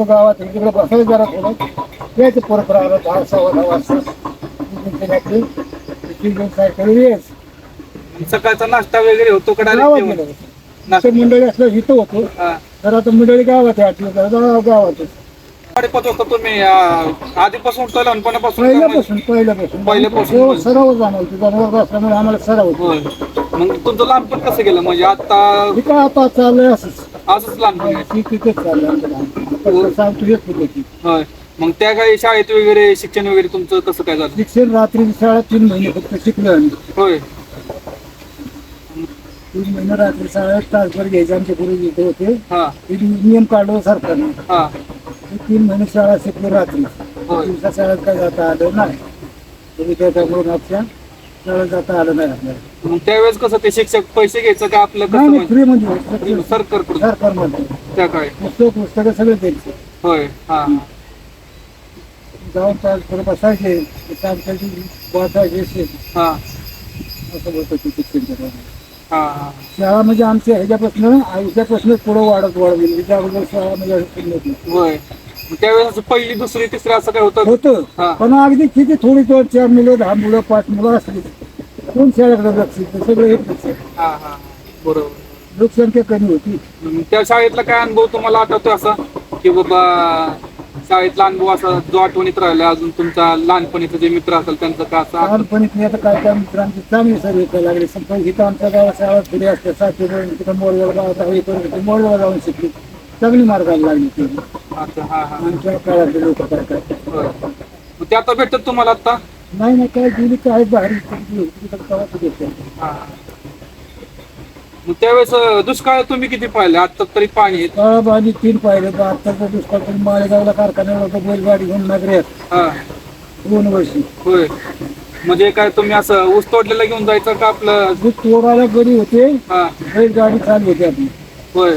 होतो गावात तिकडे बसायला जरा थोडं यायचं परत राहिलं 10-10:15 वाजता आपली सायकल यायचं. सकाळचा नाश्ता वगैरे होतो का गावात डायरेक्ट गेलो नाश्ता? मंडळी असलं इथं होतो. हा. तर आता मंडळी गावात आहे आपली गावातच 5:30 वाजता तुम्ही आधीपासून उठता लहानपणापासून का म्हणजे? पहिल्यापासून पहिल्यापासून. सराव जाणवतो जनावर असल्यामुळे आम्हाला सराव होतो. होय. मग तुमचं लहानपण कसं गेलं म्हणजे आता हे काय आता चाललंय असंच असंच लहानपण आहे? तिथेच चाललंय आमचं लहानपण. आता सांगतो हेच होतं की होय. मग त्या काही शाळेत वगैरे शिक्षण वगैरे तुमचं कसं काय झालं? शिक्षण रात्रीची शाळा 3 महिने फक्त शिकलो आम्ही. होय. 3 महिने रात्री शाळा ट्रान्सफर घ्यायचे आमचे गुरुजी इथे होते. हा. ते नियम काढलो सरकारने. हा. 3 महिने शाळा शिकलो रात्री. होय. दिवसा शाळेत काय जाता आलं नाही. तुम्ही त्याच्यामुळे आमच्या शाळेत जाता आलं नाही आपल्याला. मग त्यावेळेस कसं ते शिक्षक पैसे घ्यायचं का आपलं कसं नाही म्हणजे? फ्री म्हणजे सरकारकडून सरकारमध्ये त्या काय? पुस्तकं सगळे द्यायचे. होय. हा. जाऊन थोडं बसायचे वाचायचे हा. असं होतं ते शिक्षण. हा. हा. शाळा म्हणजे आमच्या ह्याच्यापासून आयुष्यापासून पुढं वाढत गेली. त्या अगोदर शाळा म्हणजे होती. होय. मग त्यावेळेस असं पहिली दुसरी तिसरी असं काय होतं? होतं हा. पण अगदी किती थोडी 2-4 मुलं 10 मुलं 5 मुलं असली कोण शाळेकडे लक्ष सगळे एकच. हा. हा. बरोबर. लोकसंख्या कमी होती. मग त्या शाळेतला काय अनुभव तुम्हाला आठवतोय असा की बाबा शाळेतला अनुभव असा जो आठवणीत राहिला अजून तुमचा लहानपणीचे जे मित्र असेल त्यांचं का असं लहानपणी मी आता काय काय मित्रांची चांगली सर्व करायला लागली. पण इथं आमच्या गावात शाळा पुढे असते 7 तिथं मोडगाव गावात आहे मोडगाव जाऊन शिकली चांगली मार्गाला लागली ती अच्छा. हा. हा. आमच्या काळातले लोक काय काय होय. मग ते आता भेटत तुम्हाला आता? नाही काय गेली काय बाहेर घेते. हा. मग त्यावेळेस दुष्काळ तुम्ही किती पाहिले? आता तरी पाणी आहे. काळाबाजी 3 पाहिलं आत्ताचा दुष्काळ पण माळेगावला कारखान्यावर होतं बैलगाडी घेऊन नगऱ्यात हा. 2 वर्षी. होय. म्हणजे काय तुम्ही असं ऊस तोडलेला घेऊन जायचं का आपलं? दूध तोडायला गडी होते हा. बैलगाडी चालू होती आपली. होय.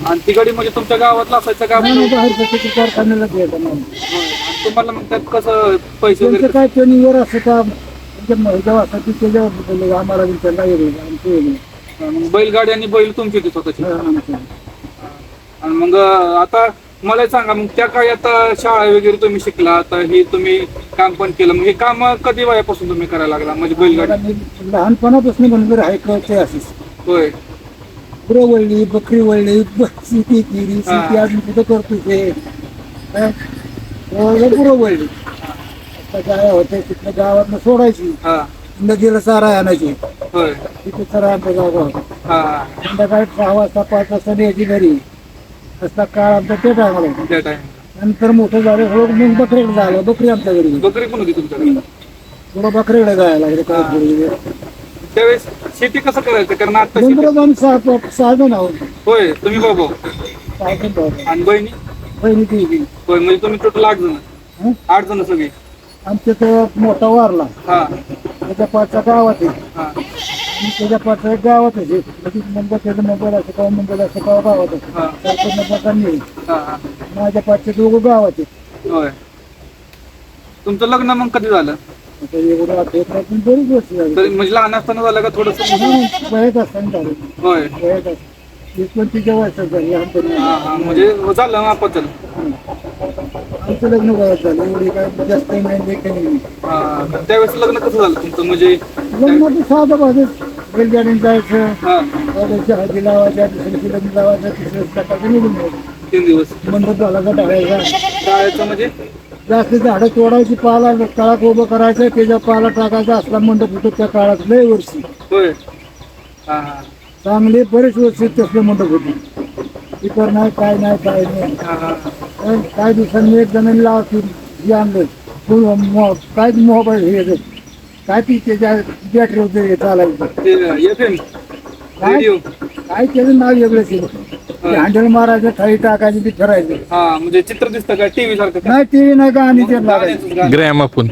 आणि ती गाडी म्हणजे तुमच्या गावातला असायचं का? नाही बाहेर प्रत्येक कारखान्याला द्यायचं नाही. होय. आणि तुम्हाला मग त्यात कसं पैसे त्यांचं वगैरे? काय त्यांनी वर असं का त्यांच्या महिला असतात की त्याच्यावर बोलले आम्हाला त्यांना वेगळं आमचं वेगळं. मग बैलगाडी आणि बैल तुमची होती स्वतःची? आमचं. आणि मग आता मला सांगा मग त्या काळी आता शाळा वगैरे तुम्ही शिकला आता हे तुम्ही काम पण केलं मग हे काम कधी वयापासून तुम्ही करायला लागला म्हणजे बैलगाडी? मला मी लहानपणापासून म्हणलं आहे कळते असंच. होय. गुरं वळली बकरी वळली शेती केली शेती अजून कुठं करतो ते गुरं वळली. आता गाय होते तिथल्या गावातनं सोडायची हा. नदीला चारा आणायची होय. तिथे चारा आमचा जागा होता. हा. संध्याकाळी 6 वाजता 5 वाजता न्यायची घरी असता काळ आमचा ते टायमाला होता. त्या टाइम नंतर मोठं झालं थोडं मग बकरीकडे झालं बकरी आमच्या घरी बकरी पण होती तुमच्याकडे? थोडं बकरीकडे जायला लागले काय थोडी त्यावेळेस शेती कसं करायचं कारण आता आम्ही 6 जण आहोत. होय. तुम्ही बाबा 6 जण आहोत. आणि बहिणी? बहिणी ती होय. म्हणजे तुम्ही टोटल 8 जण? 8 जण सगळी? आमच्या तो मोठा वारला हा. त्याच्या पाचचा गावात आहे हा. आणि त्याच्या पाचचा एक गावात आहे नंबर त्याचा नंबर असं का नंबर असं का गावात हा. आहे नंबर कमी हा. हा. माझ्या पाचचे 2 गावात आहे. होय. तुमचं लग्न मग कधी झालं? आता एवढं आठवत नाही पण बरीच वर्ष झाली. तरी म्हणजे लहान असताना झालं का थोडस? वयात असताना झालं होय. वयात असताना 29 वयात झाली लहानपणी. हा. हा. म्हणजे झालं आपलं? आमचं लग्न वयात झालं एवढी काय जास्त नाही काही नाही. हा. त्यावेळेस लग्न कसं झालं तुमचं म्हणजे? लग्नाचं साधं भाजत बैलगाडीने जायचं हा. हळदी लावायच्या दुसऱ्या लग्न लावायचं तिसऱ्या सकाळचं निघून जायचं. 3 दिवस मंडप झाला का ढाळायचा शाळेचं म्हणजे? जास्त झाडं तोडायची पाला तळात उभं करायचं त्याच्या पाला टाकायचा असला मंडप होतो त्या काळात लय वर्षी होय. हा. हा. चांगले बरेच वर्ष तसले मंडप होते. इतर नाही काय नाही काय नाही. हा. हा. पण काही दिवसांनी एक जणांनी लावून हे आणलं काय मोबाईल हे येतं काय ती त्याच्या बॅटरी वगैरे चालायचं ते FM रेडिओ? काय त्याचं नाव वेगळंच आहे. हँडल मारायचं थाळी टाकायची ती फिरायचं. हा. म्हणजे चित्र दिसतं का टीव्ही सारखं? नाही टीव्ही नाही का आणि ते लागायचं. ग्रॅमाफोन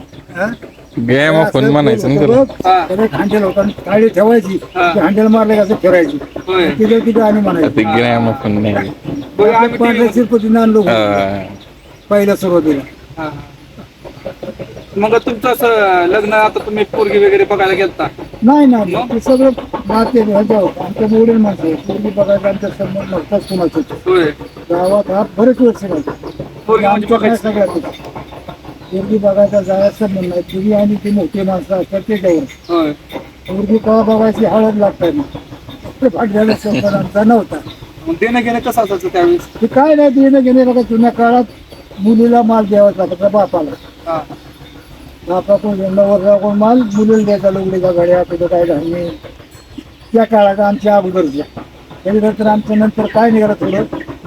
ग्रॅमाफोन म्हणायचं ना त्याला. हँडल होता थाळी ठेवायची हँडल मारले कसं फिरायची होय. तिथे तिथे आणि ते म्हणायची ग्रॅमाफोन नाही. होय. आम्ही पांढऱ्या TV शिरपतीने आणलो हा. पहिल्या सुरुवातीला हा. मग तुमचं असं लग्न आता तुम्ही पोरगी वगैरे बघायला गेलता नाही नाही ते सगळं नाते ह्याच्यावर आमच्या मोडील माणसं आहे. पूर्वी बघायचं आमच्या संबंध नव्हताच कुणाचं होय गावात हा बरेच वर्ष झाले. पोरगी म्हणजे आमच्या काय बघायचं सगळ्यात पूर्वी बघायचा जायचं संबंध नाही. पूर्वी आणि ती मोठी माणसं असतात त्याच्यावर होय पूर्वी कवा बघायची हळद लागतात नाही भाग्याला संबंध आमचा नव्हता. मग देणं घेणं कसं असायचं त्यावेळेस ते काय नाही देणं घेणे बघा जुन्या काळात मुलीला माल द्यावा लागला बापाला. हा बापाकडून नवरराकडून माल मुलीला द्यायचा लुगडीचा घड्या कुठं काय धान्य त्या काळात आमच्या अगोदरच्या त्याच्यानंतर आमच्या नंतर काय निघालं थोडं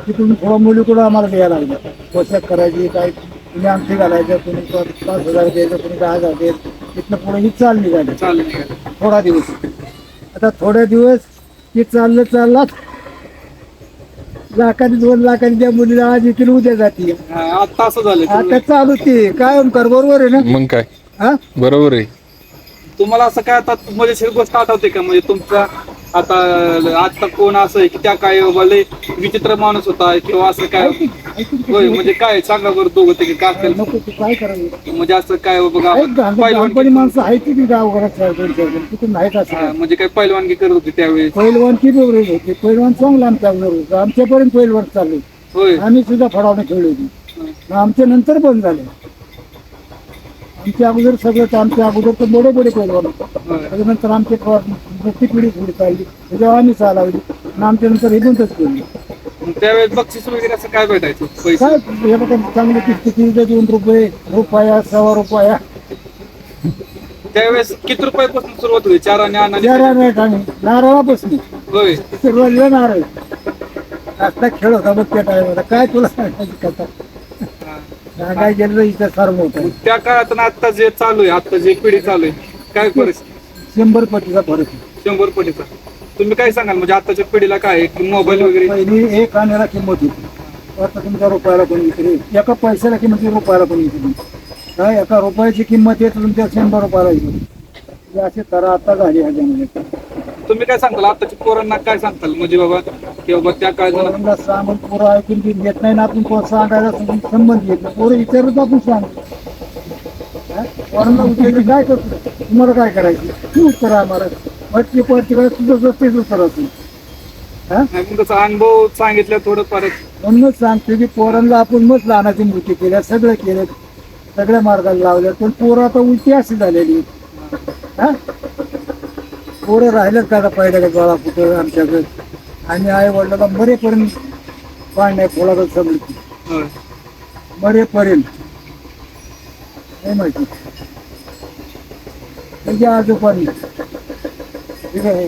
की तुम्ही थोडं मुलीकडून आम्हाला द्यायला लागलं पोशाख करायची काय तुम्ही आमची घालायचं तुम्ही 5,000 द्यायचं तुम्ही 10,000 द्यायचं तिथनं पुढे ही चाल निघाली चालेल थोडा दिवस. आता थोडे दिवस ते चाललं लाखाने 2 लाखाने त्या मुलीला आज इकडे उद्या जाते. आता असं झालं आता चालू ते काय कर बरोबर आहे ना. मग काय हा बरोबर आहे. तुम्हाला असं काय आता मजेशीर गोष्ट आठवते का म्हणजे तुमचा आता कोण असं आहे की त्या काय बाबा लय विचित्र माणूस होता किंवा असं काय होय म्हणजे काय सांगा बरं दोघं ते काय असेल नको तू काय करायचं म्हणजे असं काय बघा लहानपणी पहिलवान माणसं आहे की गावघरात तिथून नाहीत असं काय. म्हणजे काय पहिलवानगी करत होती त्यावेळेस पहिलवान किती बरोबर होते पहिलवान चांगला आमच्या बरोबर आमच्यापर्यंत पहिलवान चालले होय आम्ही सुद्धा फडावणे खेळली होती आमच्या नंतर बंद झाले. आमच्या अगोदर सगळं आमच्या अगोदर तर मोठे पहिलवान होते. होय. त्याच्यानंतर आमची मोठी पिढी पुढे चालली त्याच्यावर आम्ही चालवली आणि आमच्या नंतर हे बंदच केली. मग त्यावेळेस बक्षीस वगैरे असं काय भेटायचं पैसे काय हे बघा चांगलं किती 2 रुपये रुपया 1.25 रुपया त्यावेळेस किती रुपयापासून सुरुवात होती चार आणि नारळापासून होय सुरुवातीला नारळ आता खेळ होता बघ त्या टायमाला काय तुला सांगायची कथा काय गेलं इथं सर्व होतं. मग त्या काळात आणि आता जे चालू आहे आता जे पिढी चालू आहे काय परिस्थिती 100 पटीचा फरक आहे. 100 पटीचा तुम्ही काय सांगाल म्हणजे आताच्या पिढीला काय आहे की मोबाईल वगैरे पहिली एक आण्याला किंमत होती आता तुमच्या रुपयाला पण विक्री एका पैशाला किंमत रुपयाला पण विक्री काय एका रुपयाची किंमत येत तुमच्या 100 रुपयाला विक्री अशी तरा आता झाली ह्याच्यामध्ये. तुम्ही काय सांगताल आताच्या पोरांना काय सांगताल म्हणजे बाबा की बाबा त्या काळात पोरांना सांगून पोरं ऐकून ती घेत नाही ना आपण कोण सांगायला संबंध घेत नाही पोरं विचारत आपण सांग पोरांना विचारलं काय करतो तुम्हाला काय करायचं तू उत्तर आम्हाला मटकी तिकडे तुझं तेच उत्तर असेल. हा मग तसं अनुभव सांगितलं थोडं परत म्हणूनच सांगतो की पोरांना आपण मग लहानाची मूर्ती केल्या सगळं केलं सगळ्या मार्गाला लावल्या पण पोरं आता उलटी अशी झालेली हा पोरं राहिलं का आता पहिल्या गोळा कुठं आमच्याकडे आणि आई वडिलांना मरेपर्यंत पाणी फोडायला समजते होय. मरेपर्यंत नाही माहिती म्हणजे आजोबांनी ठीक आहे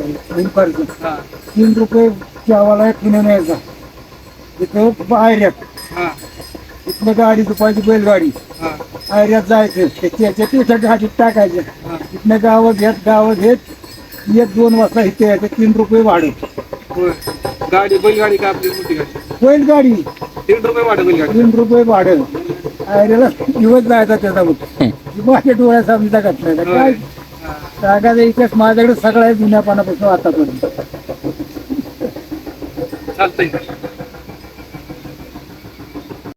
हा 3 रुपये चावाला पुणे न्यायचा तिथं बाहेर्यात हा इथनं गाडी दुपारची बैलगाडी हा बाहेर्यात जायचं त्याच्या तिथं गाडीत टाकायचं हा. इथनं गावं घेत 1-2 वाजता इथे यायचं 3 रुपये वाढत होय बैलगाडी का आपली मोठी गाडी बैलगाडी 3 रुपये वाढ बैलगाडी 3 रुपये वाढत आयऱ्याला दिवस जायचा त्याचा बघ माझ्या डोळ्याचा घटना काय हा. सांगायचा इतिहास माझ्याकडे सगळा आहे जुन्या पानापासून आतापर्यंत. चालतंय